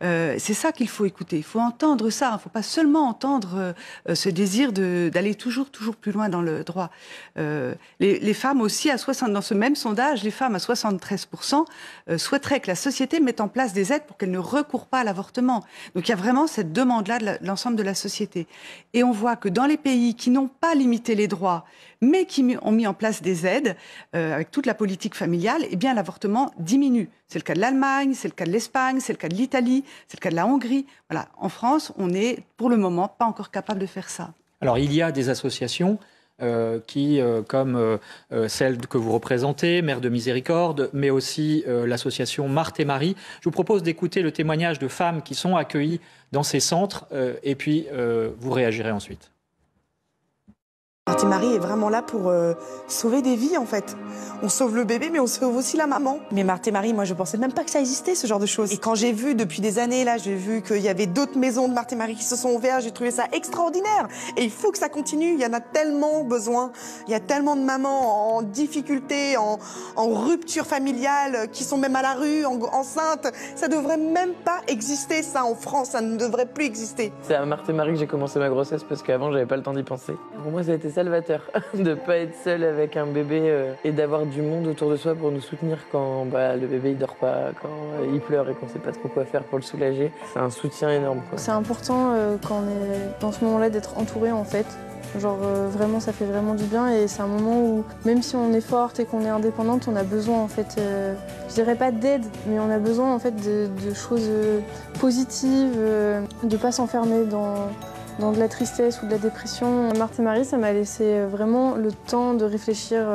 C'est ça qu'il faut écouter. Il faut entendre ça. Il ne faut pas seulement entendre ce désir d'aller toujours plus loin dans le droit. Les femmes aussi, dans ce même sondage, les femmes à 73% souhaiteraient que la société mette en place des aides pour qu'elles ne recourent pas à l'avortement. Donc il y a vraiment cette demande-là de l'ensemble de la société. Et on voit que dans les pays qui n'ont pas limité les droits, mais qui ont mis en place des aides, avec toute la politique familiale, eh bien l'avortement diminue. C'est le cas de l'Allemagne, c'est le cas de l'Espagne, c'est le cas de l'Italie, c'est le cas de la Hongrie. Voilà. En France, on n'est pour le moment pas encore capable de faire ça. Alors il y a des associations qui, comme celle que vous représentez, Mères de Miséricorde, mais aussi l'association Marthe et Marie. Je vous propose d'écouter le témoignage de femmes qui sont accueillies dans ces centres et puis vous réagirez ensuite. Marthe et Marie est vraiment là pour sauver des vies, en fait. On sauve le bébé, mais on sauve aussi la maman. Mais Marthe et Marie, moi, je pensais même pas que ça existait, ce genre de choses. Et quand j'ai vu, depuis des années, là, j'ai vu qu'il y avait d'autres maisons de Marthe et Marie qui se sont ouvertes, j'ai trouvé ça extraordinaire. Et il faut que ça continue, il y en a tellement besoin. Il y a tellement de mamans en difficulté, en rupture familiale, qui sont même à la rue, enceintes. Ça devrait même pas exister, ça, en France, ça ne devrait plus exister. C'est à Marthe et Marie que j'ai commencé ma grossesse, parce qu'avant, j'avais pas le temps d'y penser. Pour moi, ça a été salvateur de pas être seule avec un bébé et d'avoir du monde autour de soi pour nous soutenir quand le bébé il dort pas, quand il pleure et qu'on sait pas trop quoi faire pour le soulager. C'est un soutien énorme, quoi. C'est important quand on est dans ce moment-là d'être entouré, en fait. Genre vraiment, ça fait vraiment du bien et c'est un moment où même si on est forte et qu'on est indépendante, on a besoin en fait, je dirais pas d'aide, mais on a besoin en fait de choses positives, de pas s'enfermer dans de la tristesse ou de la dépression. Marthe et Marie, ça m'a laissé vraiment le temps de réfléchir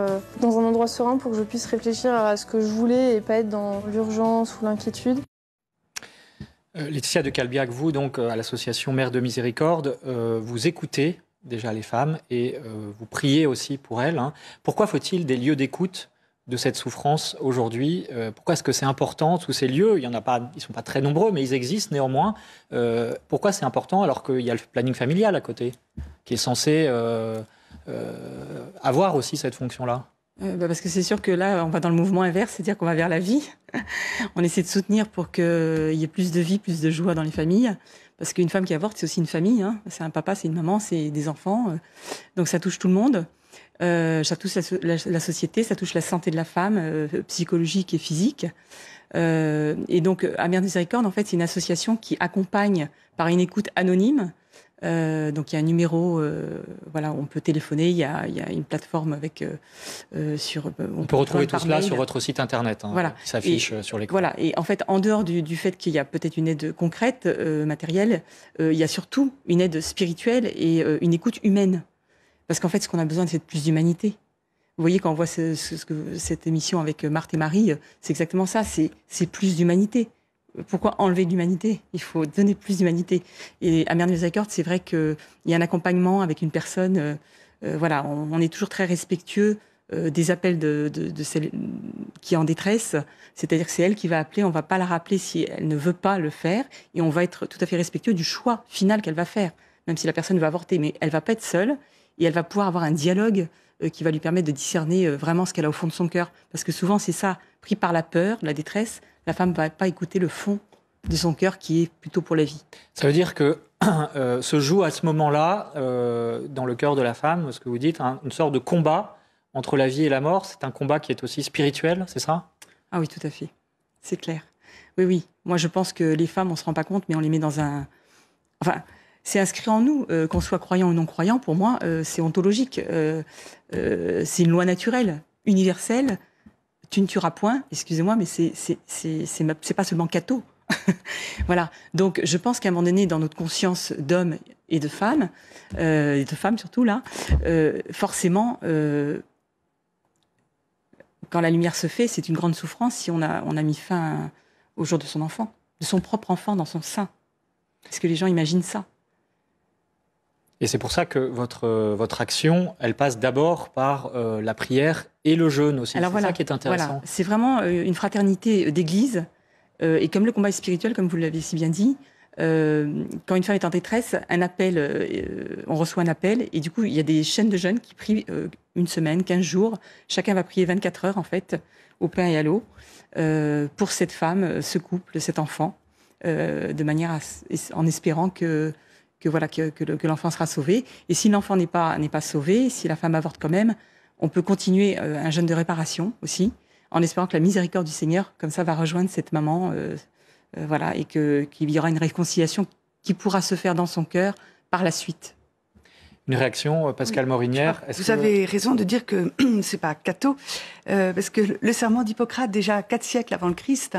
dans un endroit serein pour que je puisse réfléchir à ce que je voulais et pas être dans l'urgence ou l'inquiétude. Laetitia de Calbiac, vous, donc, à l'association Mères de Miséricorde, vous écoutez déjà les femmes et vous priez aussi pour elles. Pourquoi faut-il des lieux d'écoute de cette souffrance aujourd'hui? Pourquoi est-ce que c'est important, tous ces lieux? Il y en a pas, ils ne sont pas très nombreux, mais ils existent néanmoins. Pourquoi c'est important alors qu'il y a le planning familial à côté, qui est censé avoir aussi cette fonction-là? Parce que c'est sûr que là, on va dans le mouvement inverse, c'est-à-dire qu'on va vers la vie. On essaie de soutenir pour qu'il y ait plus de vie, plus de joie dans les familles. Parce qu'une femme qui avorte, c'est aussi une famille. C'est un papa, c'est une maman, c'est des enfants. Donc ça touche tout le monde. Ça touche la société, ça touche la santé de la femme, psychologique et physique. Et donc, à Mères de Miséricorde, en fait, c'est une association qui accompagne par une écoute anonyme. Donc, il y a un numéro, voilà, on peut téléphoner. Il y a une plateforme avec on peut retrouver tout cela sur votre site internet, voilà. Qui s'affiche sur l'écran. Voilà. Et en fait, en dehors du fait qu'il y a peut-être une aide concrète, matérielle, il y a surtout une aide spirituelle et une écoute humaine. Parce qu'en fait, ce qu'on a besoin, c'est de plus d'humanité. Vous voyez, quand on voit cette émission avec Marthe et Marie, c'est exactement ça, c'est plus d'humanité. Pourquoi enlever de l'humanité? Il faut donner plus d'humanité. Et à Mères de Miséricorde, c'est vrai qu'il y a un accompagnement avec une personne. Voilà, on est toujours très respectueux des appels de celle qui est en détresse. C'est-à-dire que c'est elle qui va appeler, on ne va pas la rappeler si elle ne veut pas le faire. Et on va être tout à fait respectueux du choix final qu'elle va faire, même si la personne va avorter. Mais elle ne va pas être seule. Et elle va pouvoir avoir un dialogue qui va lui permettre de discerner vraiment ce qu'elle a au fond de son cœur. Parce que souvent, c'est ça, pris par la peur, la détresse, la femme ne va pas écouter le fond de son cœur qui est plutôt pour la vie. Ça veut dire que se joue à ce moment-là, dans le cœur de la femme, ce que vous dites, une sorte de combat entre la vie et la mort. C'est un combat qui est aussi spirituel, c'est ça? Ah oui, tout à fait. C'est clair. Oui, oui. Moi, je pense que les femmes, on ne se rend pas compte, mais on les met dans un... Enfin... C'est inscrit en nous, qu'on soit croyant ou non croyant, pour moi, c'est ontologique. C'est une loi naturelle, universelle. Tu ne tueras point, excusez-moi, mais c'est pas seulement catho. Voilà. Donc, je pense qu'à un moment donné, dans notre conscience d'hommes et de femmes surtout là, forcément, quand la lumière se fait, c'est une grande souffrance si on a mis fin au jour de son enfant, de son propre enfant dans son sein. Est-ce que les gens imaginent ça? Et c'est pour ça que votre action, elle passe d'abord par la prière et le jeûne aussi. Alors c'est ça qui est intéressant. Voilà. C'est vraiment une fraternité d'église. Et comme le combat est spirituel, comme vous l'avez si bien dit, quand une femme est en détresse, on reçoit un appel. Et du coup, il y a des chaînes de jeunes qui prient une semaine, 15 jours. Chacun va prier 24 heures, en fait, au pain et à l'eau, pour cette femme, ce couple, cet enfant. de manière en espérant que l'enfant sera sauvé. Et si l'enfant n'est pas sauvé, si la femme avorte quand même, on peut continuer un jeûne de réparation aussi, en espérant que la miséricorde du Seigneur, comme ça, va rejoindre cette maman, et qu'il y aura une réconciliation qui pourra se faire dans son cœur par la suite. Une réaction, Pascale Morinière. Vous avez raison de dire que c'est pas Cato, parce que le serment d'Hippocrate, déjà 4 siècles avant le Christ,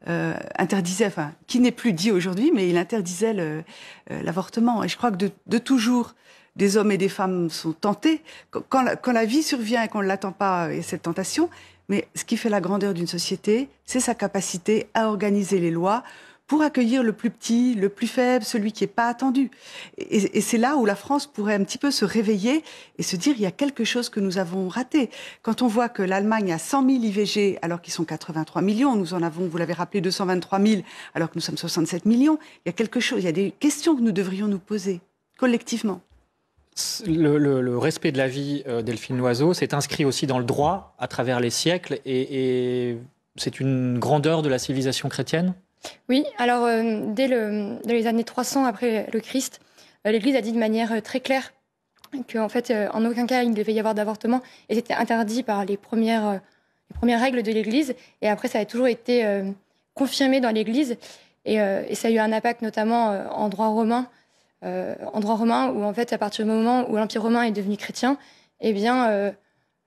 interdisait, qui n'est plus dit aujourd'hui, mais il interdisait l'avortement. Et je crois que de toujours, des hommes et des femmes sont tentés. Quand la vie survient et qu'on ne l'attend pas, il y a cette tentation. Mais ce qui fait la grandeur d'une société, c'est sa capacité à organiser les lois pour accueillir le plus petit, le plus faible, celui qui n'est pas attendu. Et c'est là où la France pourrait un petit peu se réveiller et se dire il y a quelque chose que nous avons raté. Quand on voit que l'Allemagne a 100 000 IVG alors qu'ils sont 83 millions, nous en avons, vous l'avez rappelé, 223 000 alors que nous sommes 67 millions, il y a quelque chose, il y a des questions que nous devrions nous poser collectivement. Le respect de la vie, Delphine Loiseau, s'est inscrit aussi dans le droit à travers les siècles et c'est une grandeur de la civilisation chrétienne ? Oui, alors dès les années 300 après le Christ, l'Église a dit de manière très claire qu'en fait, en aucun cas il ne devait y avoir d'avortement et c'était interdit par les premières règles de l'Église. Et après, ça a toujours été confirmé dans l'Église et ça a eu un impact notamment en droit romain. Où en fait, à partir du moment où l'Empire romain est devenu chrétien, eh bien,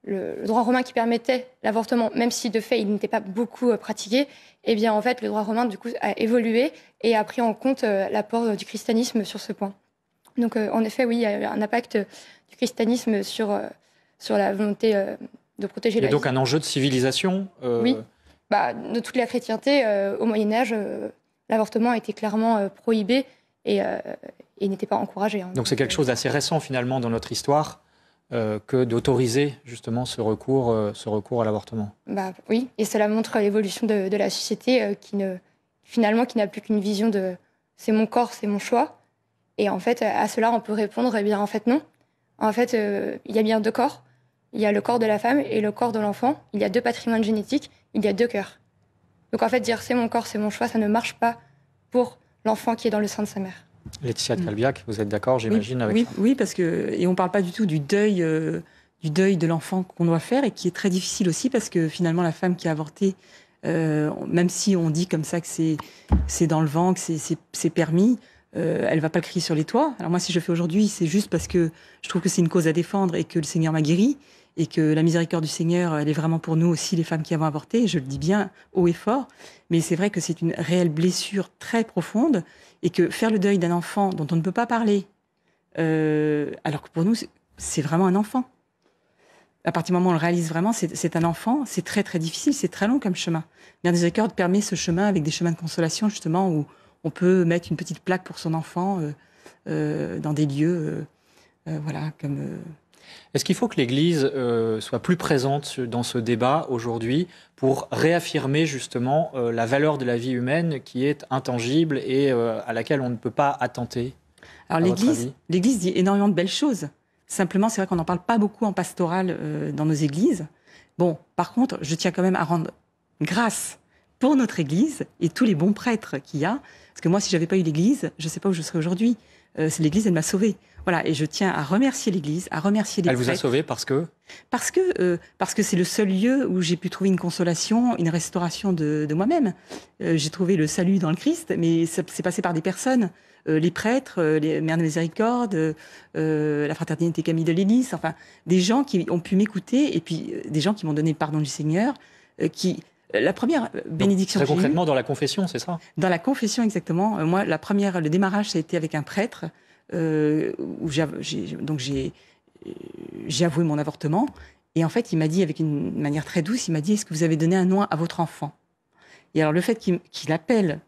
le droit romain qui permettait l'avortement, même si de fait il n'était pas beaucoup pratiqué, eh bien en fait le droit romain du coup a évolué et a pris en compte l'apport du christianisme sur ce point. Donc en effet, oui, il y a eu un impact du christianisme sur la volonté de protéger la vie. Il y a donc un enjeu de civilisation. Oui, de toute la chrétienté, au Moyen-Âge, l'avortement a été clairement prohibé et n'était pas encouragé. Donc c'est quelque chose d'assez récent finalement dans notre histoire que d'autoriser justement ce recours à l'avortement. Oui, et cela montre l'évolution de la société qui n'a plus qu'une vision de c'est mon corps, c'est mon choix. Et en fait, à cela, on peut répondre, eh bien en fait non. En fait, il y a bien 2 corps. Il y a le corps de la femme et le corps de l'enfant. Il y a 2 patrimoines génétiques, il y a 2 cœurs. Donc en fait, dire c'est mon corps, c'est mon choix, ça ne marche pas pour l'enfant qui est dans le sein de sa mère. Laetitia de Calbiac, vous êtes d'accord, j'imagine, avec ça ? Oui, parce que on ne parle pas du tout du deuil de l'enfant qu'on doit faire et qui est très difficile aussi parce que finalement la femme qui a avorté, même si on dit comme ça que c'est dans le vent, que c'est permis, elle ne va pas le crier sur les toits. Alors moi, si je fais aujourd'hui, c'est juste parce que je trouve que c'est une cause à défendre et que le Seigneur m'a guéri et que la miséricorde du Seigneur, elle est vraiment pour nous aussi, les femmes qui avons avorté. Je le dis bien haut et fort, mais c'est vrai que c'est une réelle blessure très profonde et que faire le deuil d'un enfant dont on ne peut pas parler, alors que pour nous, c'est vraiment un enfant. À partir du moment où on le réalise vraiment, c'est un enfant, c'est très très difficile, c'est très long comme chemin. Mère Miséricorde permet ce chemin avec des chemins de consolation, justement, où on peut mettre une petite plaque pour son enfant dans des lieux, comme... Est-ce qu'il faut que l'Église soit plus présente dans ce débat aujourd'hui pour réaffirmer justement la valeur de la vie humaine qui est intangible et à laquelle on ne peut pas attenter ? Alors l'Église dit énormément de belles choses. Simplement, c'est vrai qu'on n'en parle pas beaucoup en pastoral dans nos églises. Bon, par contre, je tiens quand même à rendre grâce pour notre Église et tous les bons prêtres qu'il y a. Parce que moi, si je n'avais pas eu l'Église, je ne sais pas où je serais aujourd'hui. L'Église, elle m'a sauvée. Voilà, et je tiens à remercier l'Église, à remercier les prêtres. Elle vous a sauvé parce que c'est le seul lieu où j'ai pu trouver une consolation, une restauration de moi-même. J'ai trouvé le salut dans le Christ, mais c'est passé par des personnes, les prêtres, les Mères de Miséricorde, la Fraternité Camille de l'Hélice, enfin, des gens qui ont pu m'écouter et puis des gens qui m'ont donné le pardon du Seigneur, la première bénédiction. Donc, très concrètement, dans la confession, c'est ça ? Dans la confession, exactement. Moi, le démarrage, ça a été avec un prêtre. Où j'ai avoué mon avortement et en fait il m'a dit avec une manière très douce, il m'a dit est-ce que vous avez donné un nom à votre enfant? Et alors le fait qu'il appelle,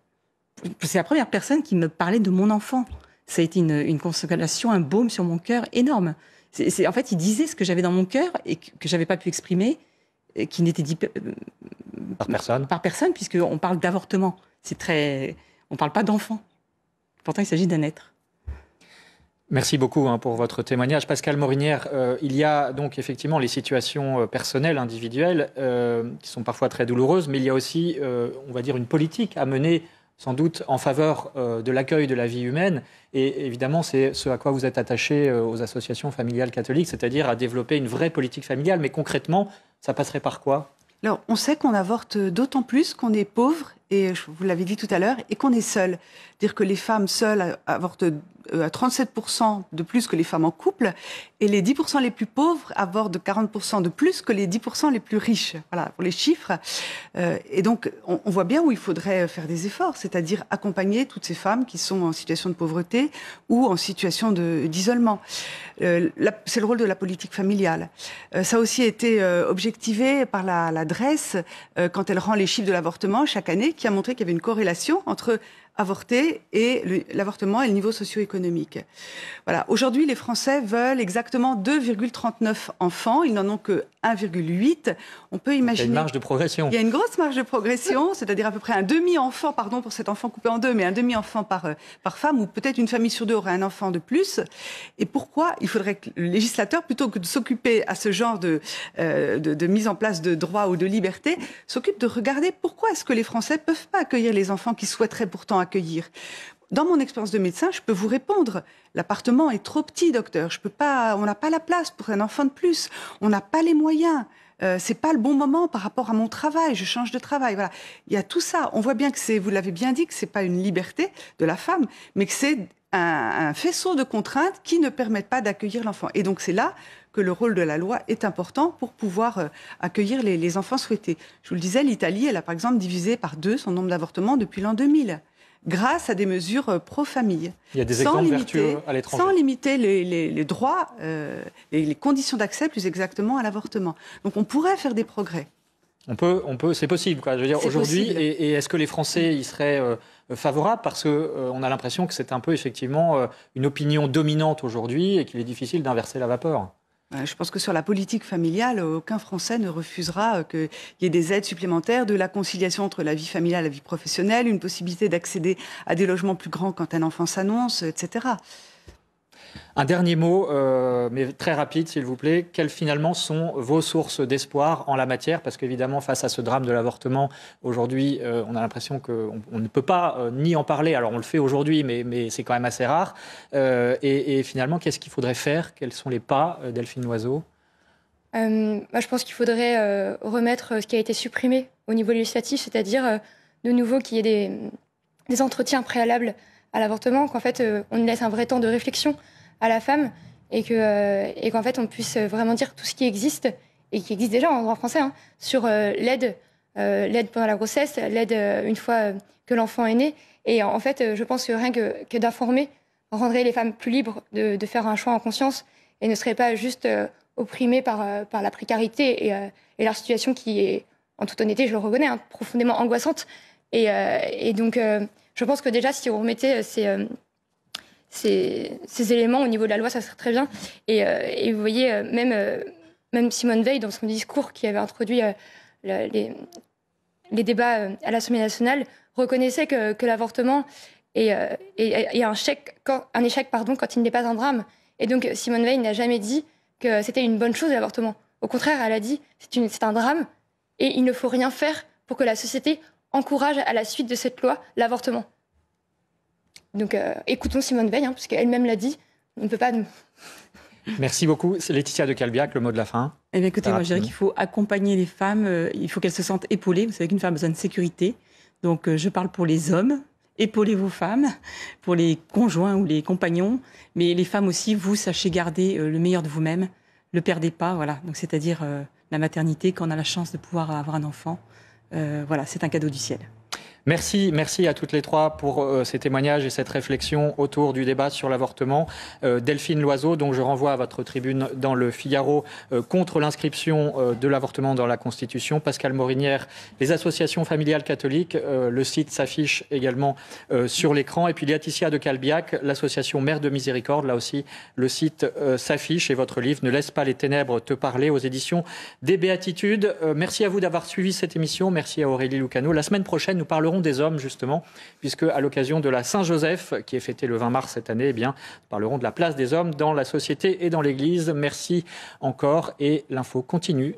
c'est la première personne qui me parlait de mon enfant, ça a été une consolation, un baume sur mon cœur énorme. En fait il disait ce que j'avais dans mon cœur et que j'avais pas pu exprimer, qui n'était dit par personne puisqu'on parle d'avortement, on parle pas d'enfant, pourtant il s'agit d'un être. Merci beaucoup pour votre témoignage. Pascale Morinière, il y a donc effectivement les situations personnelles, individuelles, qui sont parfois très douloureuses, mais il y a aussi, on va dire, une politique à mener sans doute en faveur de l'accueil de la vie humaine. Et évidemment, c'est ce à quoi vous êtes attaché aux associations familiales catholiques, c'est-à-dire à développer une vraie politique familiale. Mais concrètement, ça passerait par quoi ? Alors, on sait qu'on avorte d'autant plus qu'on est pauvre, et vous l'avez dit tout à l'heure, et qu'on est seul. Dire que les femmes seules avortent à 37% de plus que les femmes en couple, et les 10% les plus pauvres avortent de 40% de plus que les 10% les plus riches. Voilà, pour les chiffres. Et donc, on voit bien où il faudrait faire des efforts, c'est-à-dire accompagner toutes ces femmes qui sont en situation de pauvreté ou en situation d'isolement. C'est le rôle de la politique familiale. Ça a aussi été objectivé par la DREES quand elle rend les chiffres de l'avortement chaque année, qui a montré qu'il y avait une corrélation entre avorter et l'avortement et le niveau socio-économique. Voilà. Aujourd'hui, les Français veulent exactement 2,39 enfants. Ils n'en ont que 1,8. On peut imaginer... Il y a une marge de progression. Il y a une grosse marge de progression, c'est-à-dire à peu près un demi-enfant, pardon pour cet enfant coupé en deux, mais un demi-enfant par femme, ou peut-être une famille sur deux aurait un enfant de plus. Et pourquoi il faudrait que le législateur, plutôt que de s'occuper à ce genre de mise en place de droits ou de liberté, s'occupe de regarder pourquoi est-ce que les Français ne peuvent pas accueillir les enfants qu'ils souhaiteraient pourtant accueillir. Dans mon expérience de médecin, je peux vous répondre. L'appartement est trop petit, docteur. On n'a pas la place pour un enfant de plus. On n'a pas les moyens. C'est pas le bon moment par rapport à mon travail. Je change de travail. Voilà. Il y a tout ça. On voit bien que vous l'avez bien dit, que c'est pas une liberté de la femme, mais que c'est un faisceau de contraintes qui ne permettent pas d'accueillir l'enfant. Et donc c'est là que le rôle de la loi est important pour pouvoir accueillir les enfants souhaités. Je vous le disais, l'Italie, elle a par exemple divisé par 2 son nombre d'avortements depuis l'an 2000. Grâce à des mesures pro-famille. Il y a des exemples vertueux à l'étranger. Sans limiter les droits, les conditions d'accès plus exactement à l'avortement. Donc on pourrait faire des progrès. C'est possible, quoi. Je veux dire, aujourd'hui, et est-ce que les Français y seraient favorables ? Parce qu'on a l'impression que c'est un peu effectivement une opinion dominante aujourd'hui et qu'il est difficile d'inverser la vapeur. Je pense que sur la politique familiale, aucun Français ne refusera qu'il y ait des aides supplémentaires, de la conciliation entre la vie familiale et la vie professionnelle, une possibilité d'accéder à des logements plus grands quand un enfant s'annonce, etc. Un dernier mot, mais très rapide, s'il vous plaît. Quelles finalement sont vos sources d'espoir en la matière ? Parce qu'évidemment, face à ce drame de l'avortement, aujourd'hui, on a l'impression qu'on ne peut pas ni en parler. Alors, on le fait aujourd'hui, mais c'est quand même assez rare. Et finalement, qu'est-ce qu'il faudrait faire ? Quels sont les pas, Delphine Loiseau ? Je pense qu'il faudrait remettre ce qui a été supprimé au niveau législatif, c'est-à-dire de nouveau qu'il y ait des entretiens préalables à l'avortement, qu'en fait, on laisse un vrai temps de réflexion à la femme et qu'en fait on puisse vraiment dire tout ce qui existe et qui existe déjà en droit français sur l'aide pendant la grossesse, l'aide une fois que l'enfant est né. Et en fait, je pense que rien que d'informer rendrait les femmes plus libres de faire un choix en conscience et ne seraient pas juste opprimées par la précarité et leur situation qui est, en toute honnêteté, je le reconnais, profondément angoissante. Et donc, je pense que déjà, si on remettait ces éléments au niveau de la loi, ça serait très bien. Et vous voyez, même Simone Veil, dans son discours qui avait introduit les débats à l'Assemblée nationale, reconnaissait que l'avortement est un échec quand il n'est pas un drame. Et donc, Simone Veil n'a jamais dit que c'était une bonne chose, l'avortement. Au contraire, elle a dit c'est un drame et il ne faut rien faire pour que la société encourage à la suite de cette loi l'avortement. Donc écoutons Simone Veil, parce qu'elle-même l'a dit, on ne peut pas... Merci beaucoup. C'est Laetitia de Calbiac, le mot de la fin. Eh bien, écoutez, moi je dirais qu'il faut accompagner les femmes, il faut qu'elles se sentent épaulées. Vous savez qu'une femme a besoin de sécurité. Donc je parle pour les hommes, épaulez vos femmes, pour les conjoints ou les compagnons. Mais les femmes aussi, vous, sachez garder le meilleur de vous-même, ne le perdez pas, voilà. Donc c'est-à-dire la maternité, quand on a la chance de pouvoir avoir un enfant. Voilà, c'est un cadeau du ciel. Merci à toutes les trois pour ces témoignages et cette réflexion autour du débat sur l'avortement. Delphine Loiseau, dont je renvoie à votre tribune dans le Figaro contre l'inscription de l'avortement dans la Constitution. Pascal Morinière, les associations familiales catholiques, le site s'affiche également sur l'écran. Et puis Laetitia de Calbiac, l'association Mère de Miséricorde, là aussi le site s'affiche et votre livre Ne laisse pas les ténèbres te parler aux éditions des Béatitudes. Merci à vous d'avoir suivi cette émission. Merci à Aurélie Lucano. La semaine prochaine, nous parlerons des hommes, justement, puisque à l'occasion de la Saint-Joseph, qui est fêtée le 20 mars cette année, eh bien, nous parlerons de la place des hommes dans la société et dans l'Église. Merci encore et l'info continue.